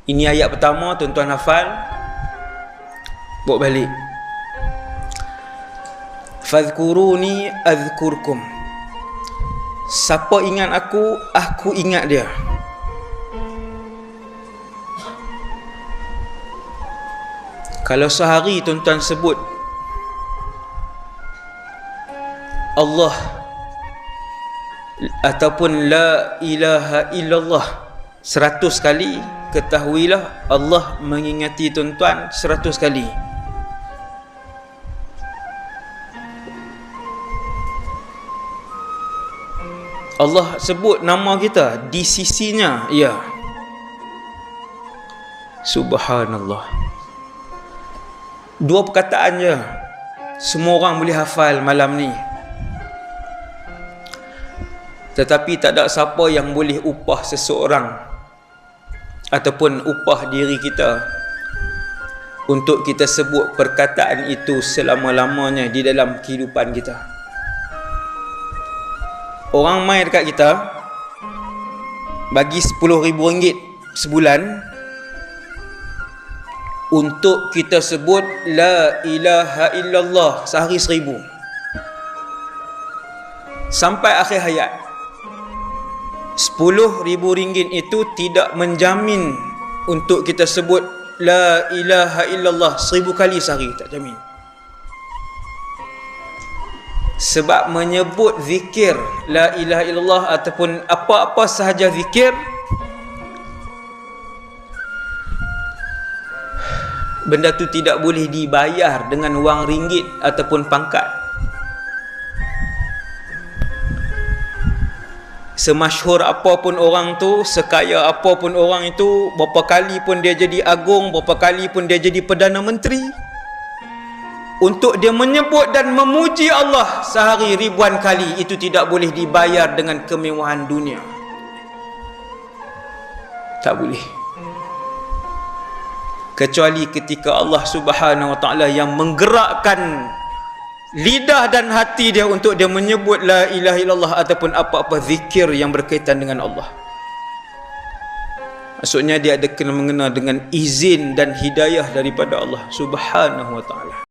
Ini ayat pertama, tuan-tuan hafal. Bawa balik. Fadhkuruni adhkurkum. Siapa ingat aku ingat dia. Kalau sehari tuan-tuan sebut Allah ataupun la ilaha illallah 100 kali, ketahuilah Allah mengingati tuan-tuan 100 kali. Allah sebut nama kita di sisinya, ya. Subhanallah. 2 perkataan je semua orang boleh hafal malam ni. Tetapi tak ada siapa yang boleh upah seseorang ataupun upah diri kita untuk kita sebut perkataan itu selama-lamanya di dalam kehidupan kita. Orang mai dekat kita bagi RM10,000 sebulan untuk kita sebut la ilaha illallah sehari 1,000 sampai akhir hayat. RM10,000 itu tidak menjamin untuk kita sebut la ilaha illallah 1,000 kali sehari, tak jamin. Sebab menyebut zikir la ilaha illallah ataupun apa-apa sahaja zikir, benda tu tidak boleh dibayar dengan wang ringgit ataupun pangkat. Semasyhur apapun orang tu, sekaya apapun orang itu, berapa kali pun dia jadi agung, berapa kali pun dia jadi Perdana Menteri, untuk dia menyebut dan memuji Allah sehari ribuan kali, itu tidak boleh dibayar dengan kemewahan dunia. Tak boleh. Kecuali ketika Allah Subhanahu Wa Ta'ala yang menggerakkan lidah dan hati dia untuk dia menyebut la ilaha illallah ataupun apa-apa zikir yang berkaitan dengan Allah. Maksudnya dia ada kena mengena dengan izin dan hidayah daripada Allah Subhanahu Wa Ta'ala.